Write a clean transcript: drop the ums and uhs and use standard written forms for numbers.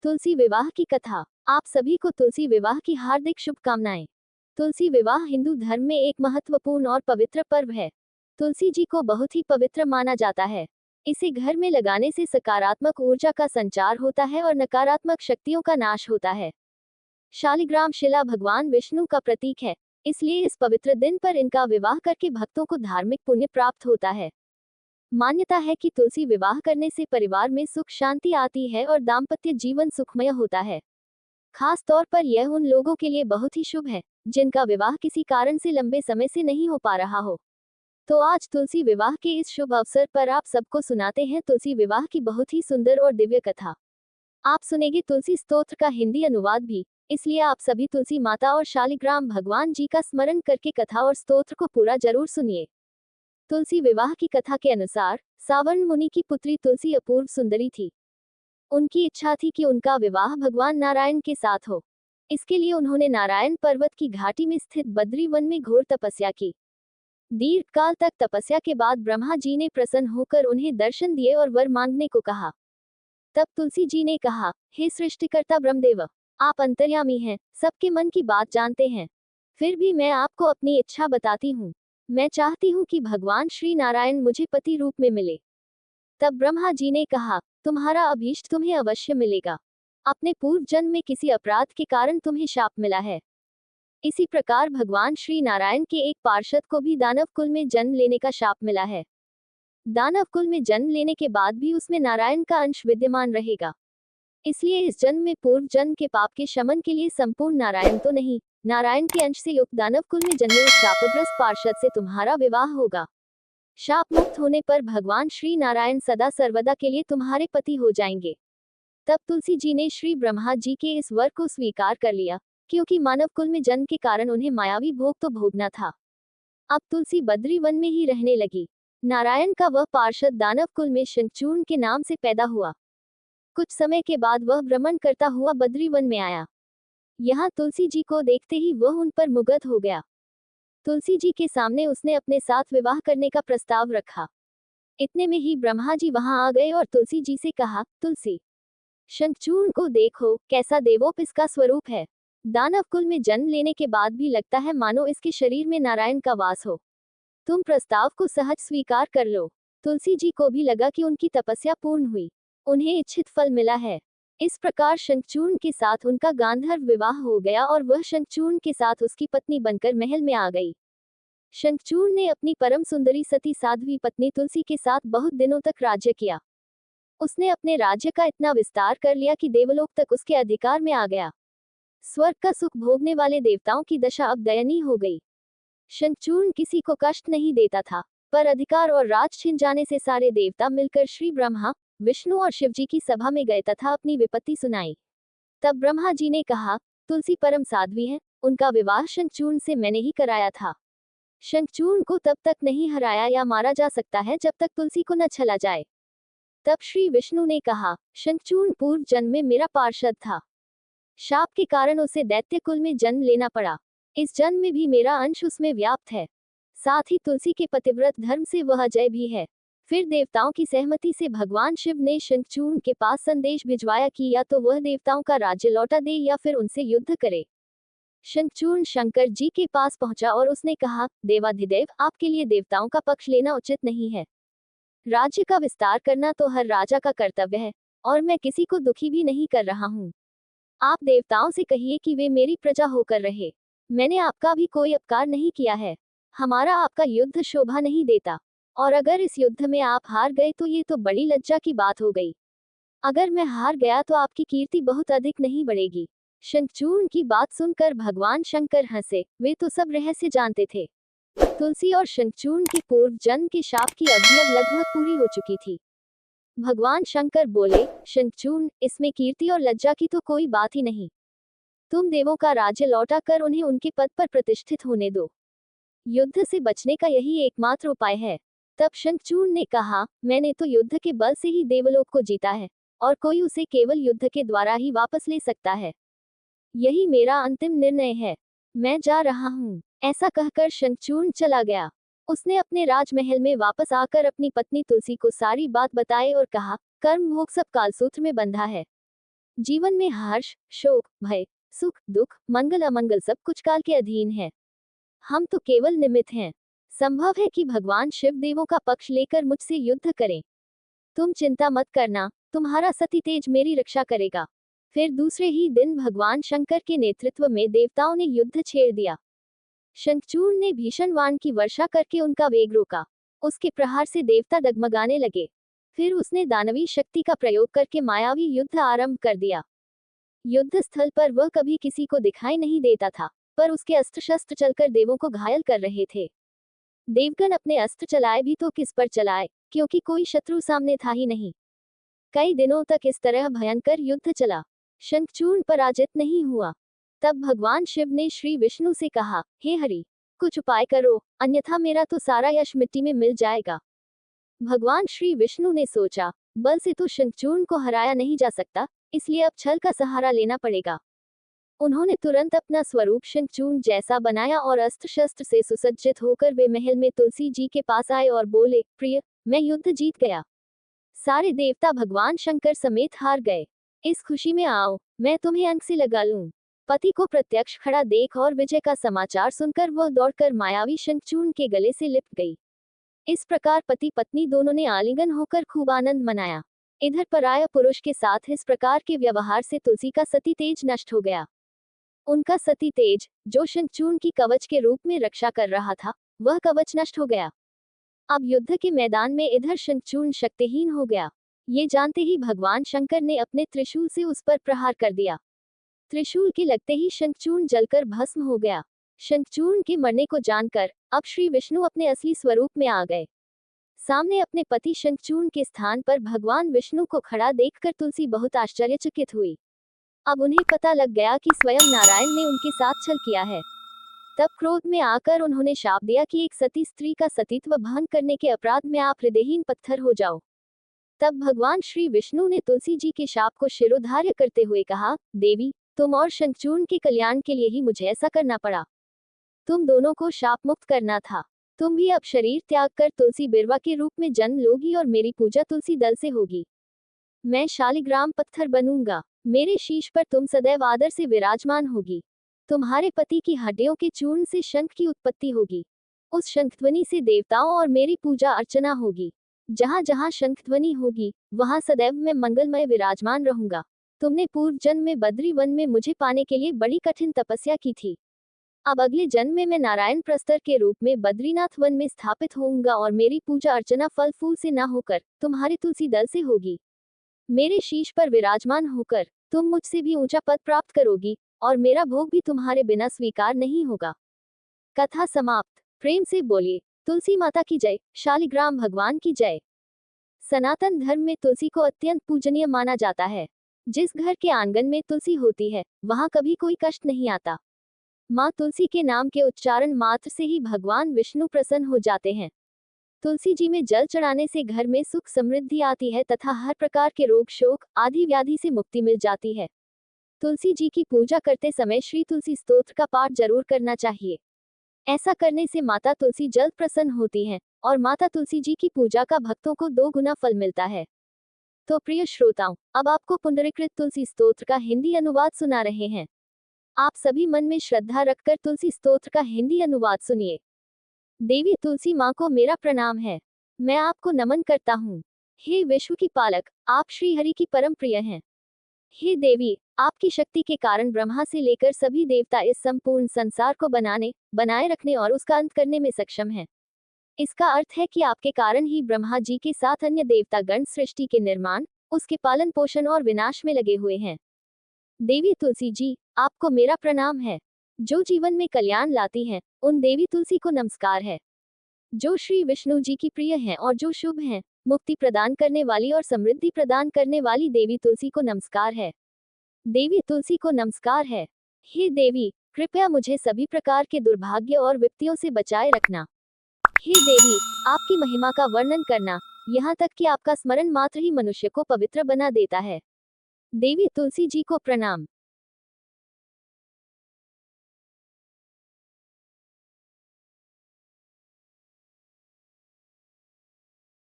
तुलसी विवाह की कथा। आप सभी को तुलसी विवाह की हार्दिक शुभकामनाएं। तुलसी विवाह हिंदू धर्म में एक महत्वपूर्ण और पवित्र पर्व है। तुलसी जी को बहुत ही पवित्र माना जाता है। इसे घर में लगाने से सकारात्मक ऊर्जा का संचार होता है और नकारात्मक शक्तियों का नाश होता है। शालिग्राम शिला भगवान विष्णु का प्रतीक है, इसलिए इस पवित्र दिन पर इनका विवाह करके भक्तों को धार्मिक पुण्य प्राप्त होता है। मान्यता है कि तुलसी विवाह करने से परिवार में सुख शांति आती है और दाम्पत्य जीवन सुखमय होता है। खास तौर पर यह उन लोगों के लिए बहुत ही शुभ है जिनका विवाह किसी कारण से लंबे समय से नहीं हो पा रहा हो। तो आज तुलसी विवाह के इस शुभ अवसर पर आप सबको सुनाते हैं तुलसी विवाह की बहुत ही सुंदर और दिव्य कथा। आप सुनेंगे तुलसी स्तोत्र का हिंदी अनुवाद भी, इसलिए आप सभी तुलसी माता और शालिग्राम भगवान जी का स्मरण करके कथा और स्तोत्र को पूरा जरूर सुनिए। तुलसी विवाह की कथा के अनुसार सावर्ण मुनि की पुत्री तुलसी अपूर्व सुंदरी थी। उनकी इच्छा थी कि उनका विवाह भगवान नारायण के साथ हो। इसके लिए उन्होंने नारायण पर्वत की घाटी में स्थित बद्री वन में घोर तपस्या की। दीर्घ काल तक तपस्या के बाद ब्रह्मा जी ने प्रसन्न होकर उन्हें दर्शन दिए और वर मांगने को कहा। तब तुलसी जी ने कहा, हे सृष्टिकर्ता ब्रह्मदेव, आप अंतर्यामी हैं, सबके मन की बात जानते हैं। फिर भी मैं आपको अपनी इच्छा बताती हूँ। मैं चाहती हूँ कि भगवान श्री नारायण मुझे पति रूप में मिले। तब ब्रह्मा जी ने कहा, तुम्हारा अभीष्ट तुम्हें अवश्य मिलेगा। अपने पूर्व जन्म में किसी अपराध के कारण तुम्हें शाप मिला है। इसी प्रकार भगवान श्री नारायण के एक पार्षद को भी दानव कुल में जन्म लेने का शाप मिला है। दानव कुल में जन्म लेने के बाद भी उसमें नारायण का अंश विद्यमान रहेगा। इसलिए इस जन्म में पूर्व जन्म के पाप के शमन के लिए संपूर्ण नारायण तो नहीं, नारायण के अंश से युक्त दानव कुल में जन्मे उस शापग्रस्त पार्षद से तुम्हारा विवाह होगा। शाप मुक्त होने पर भगवान श्री नारायण सदा सर्वदा के लिए तुम्हारे पति हो जाएंगे। तब तुलसी जी ने श्री ब्रह्मा जी के इस वर को स्वीकार कर लिया, क्योंकि मानव कुल में जन्म के कारण उन्हें मायावी भोग तो भोगना था। अब तुलसी बद्री वन में ही रहने लगी। नारायण का वह पार्षद दानव कुल में शंखचूर्ण के नाम से पैदा हुआ। कुछ समय के बाद वह भ्रमण करता हुआ बद्री वन में आया। यहाँ तुलसी जी को देखते ही वह उन पर मुग्ध हो गया। तुलसी जी के सामने उसने अपने साथ विवाह करने का प्रस्ताव रखा। इतने में ही ब्रह्मा जी वहां आ गए और तुलसी जी से कहा, तुलसी, शंखचूर्ण को देखो, कैसा देवोप इसका स्वरूप है। दानव कुल में जन्म लेने के बाद भी लगता है मानो इसके शरीर में नारायण का वास हो। तुम प्रस्ताव को सहज स्वीकार कर लो। तुलसी जी को भी लगा कि उनकी तपस्या पूर्ण हुई, उन्हें इच्छित फल मिला है। इस प्रकार शंखचूर्ण के साथ उनका गांधर्व विवाह हो गया और वह शंखचूर्ण के साथ उसकी पत्नी बनकर महल में आ गई। शंखचूर्ण ने अपनी परम सुंदरी सती साध्वी पत्नी तुलसी के साथ बहुत दिनों तक राज्य किया। उसने अपने राज्य का इतना विस्तार कर लिया कि देवलोक तक उसके अधिकार में आ गया। स्वर्ग का सुख भोगने वाले देवताओं की दशा अब दयनीय हो गई। शंखचूर्ण किसी को कष्ट नहीं देता था, पर अधिकार और राज छिन जाने से सारे देवता मिलकर श्री ब्रह्मा, विष्णु और शिव जी की सभा में गए तथा अपनी विपत्ति सुनाई। तब ब्रह्मा जी ने कहा, तुलसी परम साध्वी है, उनका विवाह शंखचूर्ण से मैंने ही कराया था। शंखचूर्ण को तब तक नहीं हराया या मारा जा सकता है जब तक तुलसी को न छला जाए। तब श्री विष्णु ने कहा, शंखचूर्ण पूर्व जन्म में मेरा पार्षद था। शाप के कारण उसे दैत्य कुल में जन्म लेना पड़ा। इस जन्म में भी मेरा अंश उसमें व्याप्त है। साथ ही तुलसी के पतिव्रत धर्म से वह अजय भी है। फिर देवताओं की सहमति से भगवान शिव ने शंखचूर्ण के पास संदेश भिजवाया कि या तो वह देवताओं का राज्य लौटा दे या फिर उनसे युद्ध करे। शंखचूर्ण शंकर जी के पास पहुंचा और उसने कहा, देवाधिदेव, आपके लिए देवताओं का पक्ष लेना उचित नहीं है। राज्य का विस्तार करना तो हर राजा का कर्तव्य है, और मैं किसी को दुखी भी नहीं कर रहा हूँ। आप देवताओं से कहिए कि वे मेरी प्रजा होकर रहे। मैंने आपका भी कोई अपकार नहीं किया है। हमारा आपका युद्ध शोभा नहीं देता, और अगर इस युद्ध में आप हार गए तो ये तो बड़ी लज्जा की बात हो गई। अगर मैं हार गया तो आपकी कीर्ति बहुत अधिक नहीं बढ़ेगी। शंखचूर्ण की बात सुनकर भगवान शंकर हंसे, वे तो सब रहस्य जानते थे। तुलसी और शंखचूर्ण के पूर्व जन्म के शाप की अवधि अब लगभग पूरी हो चुकी थी। भगवान शंकर बोले, शंखचूर्ण, इसमें कीर्ति और लज्जा की तो कोई बात ही नहीं। तुम देवों का राज्य लौटा कर उन्हें उनके पद पर प्रतिष्ठित होने दो। युद्ध से बचने का यही एकमात्र उपाय है। तब शंखचूर्ण ने कहा, मैंने तो युद्ध के बल से ही देवलोक को जीता है, और कोई उसे केवल युद्ध के द्वारा ही वापस ले सकता है। यही मेरा अंतिम निर्णय है। मैं जा रहा हूँ। ऐसा कहकर शंखचूर्ण चला गया। उसने अपने राजमहल में वापस आकर अपनी पत्नी तुलसी को सारी बात बताई और कहा, कर्म भोग सब कालसूत्र में बंधा है। जीवन में हर्ष, शोक, भय, सुख, दुख, मंगल अमंगल सब कुछ काल के अधीन है। हम तो केवल निमित्त हैं। संभव है कि भगवान शिव देवों का पक्ष लेकर मुझसे युद्ध करें। तुम चिंता मत करना, तुम्हारा सती तेज मेरी रक्षा करेगा। फिर दूसरे ही दिन भगवान शंकर के नेतृत्व में देवताओं ने युद्ध छेड़ दिया। शंखचूड़ ने भीषण वाण की वर्षा करके उनका वेग रोका। उसके प्रहार से देवता डगमगाने लगे। फिर उसने दानवी शक्ति का प्रयोग करके मायावी युद्ध आरंभ कर दिया। युद्ध स्थल पर वह कभी किसी को दिखाई नहीं देता था, पर उसके अस्त्र शस्त्र चलकर देवों को घायल कर रहे थे। देवगण अपने अस्त्र चलाए भी तो किस पर चलाए, क्योंकि कोई शत्रु सामने था ही नहीं। कई दिनों तक इस तरह भयंकर युद्ध चला। शंखचूड़ पराजित नहीं हुआ। तब भगवान शिव ने श्री विष्णु से कहा, हे हरि, कुछ उपाय करो, अन्यथा मेरा तो सारा यश मिट्टी में मिल जाएगा। भगवान श्री विष्णु ने सोचा, बल से तो शंखचूड़ को हराया नहीं जा सकता, इसलिए अब छल का सहारा लेना पड़ेगा। उन्होंने तुरंत अपना स्वरूप शंखचूड़ जैसा बनाया और अस्त्र शस्त्र से सुसज्जित होकर वे महल में तुलसी जी के पास आए और बोले, प्रिय, मैं युद्ध जीत गया। सारे देवता भगवान शंकर समेत हार गए। इस खुशी में आओ, मैं तुम्हें अंक से लगा लूं। पति को प्रत्यक्ष खड़ा देख और विजय का समाचार सुनकर वह दौड़कर मायावी शंखचूड़ के गले से लिपट गई। इस प्रकार पति पत्नी दोनों ने आलिंगन होकर खूब आनंद मनाया। इधर पराया पुरुष के साथ इस प्रकार के व्यवहार से तुलसी का सती तेज नष्ट हो गया। उनका सती तेज, जो शंखचूड़ की कवच के रूप में रक्षा कर रहा था, वह कवच नष्ट हो गया। अब युद्ध के मैदान में इधर शंखचूड़ शक्तिहीन हो गया। ये जानते ही भगवान शंकर ने अपने त्रिशूल से उस पर प्रहार कर दिया। त्रिशूल के लगते ही शंखचूड़ जलकर भस्म हो गया। शंखचूड़ के मरने को जानकर अब श्री विष्णु अपने असली स्वरूप में आ गए। सामने अपने पति शंखचूड़ के स्थान पर भगवान विष्णु को खड़ा देखकर तुलसी बहुत आश्चर्यचकित हुई। अब उन्हें पता लग गया कि स्वयं नारायण ने उनके साथ छल किया है। तब क्रोध में आकर उन्होंने शाप दिया कि एक सती स्त्री का सतीत्व भंग करने के अपराध में आप हृदयहीन पत्थर हो जाओ। तब भगवान श्री विष्णु ने तुलसी जी के शाप को शिरोधार्य करते हुए कहा, देवी, तुम और शंखचूड़ के कल्याण के लिए ही मुझे ऐसा करना पड़ा। तुम दोनों को शाप मुक्त करना था। तुम भी अब शरीर त्याग कर तुलसी बिरवा के रूप में जन्म लोगी और मेरी पूजा तुलसी दल से होगी। मैं शालिग्राम पत्थर बनूंगा। मेरे शीश पर तुम सदैव आदर से विराजमान होगी। तुम्हारे पति की हड्डियों के चूर्ण से शंख की उत्पत्ति होगी। उस शंख ध्वनि से देवताओं और मेरी पूजा अर्चना होगी। जहाँ जहाँ शंख ध्वनि होगी, वहाँ सदैव मैं मंगलमय विराजमान रहूंगा। तुमने पूर्व जन्म में बद्री वन में मुझे पाने के लिए बड़ी कठिन तपस्या की थी। अब अगले जन्म में मैं नारायण प्रस्तर के रूप में बद्रीनाथ वन में स्थापित होऊंगा और मेरी पूजा अर्चना फल फूल से न होकर तुम्हारे तुलसी दल से होगी। मेरे शीश पर विराजमान होकर तुम मुझसे भी ऊंचा पद प्राप्त करोगी और मेरा भोग भी तुम्हारे बिना स्वीकार नहीं होगा। कथा समाप्त। प्रेम से बोलिए तुलसी माता की जय, शालिग्राम भगवान की जय। सनातन धर्म में तुलसी को अत्यंत पूजनीय माना जाता है। जिस घर के आंगन में तुलसी होती है, वहां कभी कोई कष्ट नहीं आता। माँ तुलसी के नाम के उच्चारण मात्र से ही भगवान विष्णु प्रसन्न हो जाते हैं। तुलसी जी में जल चढ़ाने से घर में सुख समृद्धि आती है तथा हर प्रकार के रोग शोक आदि व्याधि से मुक्ति मिल जाती है। तुलसी जी की पूजा करते समय श्री तुलसी स्तोत्र का पाठ जरूर करना चाहिए। ऐसा करने से माता तुलसी जल्द प्रसन्न होती हैं और माता तुलसी जी की पूजा का भक्तों को 2 गुना फल मिलता है। तो प्रिय श्रोताओं, अब आपको पुंडरीकृत तुलसी स्तोत्र का हिंदी अनुवाद सुना रहे हैं। आप सभी मन में श्रद्धा रखकर तुलसी स्तोत्र का हिंदी अनुवाद सुनिए। देवी तुलसी माँ को मेरा प्रणाम है। मैं आपको नमन करता हूँ। हे विश्व की पालक, आप श्री हरि की परम प्रिय हैं। हे देवी, आपकी शक्ति के कारण ब्रह्मा से लेकर सभी देवता इस संपूर्ण संसार को बनाए रखने और उसका अंत करने में सक्षम हैं। इसका अर्थ है कि आपके कारण ही ब्रह्मा जी के साथ अन्य देवता गण सृष्टि के निर्माण, उसके पालन पोषण और विनाश में लगे हुए हैं। देवी तुलसी जी, आपको मेरा प्रणाम है। जो जीवन में कल्याण लाती हैं, उन देवी तुलसी को नमस्कार है। जो श्री विष्णु जी की प्रिय हैं और जो शुभ हैं, मुक्ति प्रदान करने वाली और समृद्धि प्रदान करने वाली देवी तुलसी को नमस्कार है। देवी तुलसी को नमस्कार है। हे देवी, कृपया मुझे सभी प्रकार के दुर्भाग्य और विपत्तियों से बचाए रखना। हे देवी, आपकी महिमा का वर्णन करना, यहाँ तक कि आपका स्मरण मात्र ही मनुष्य को पवित्र बना देता है। देवी तुलसी जी को प्रणाम।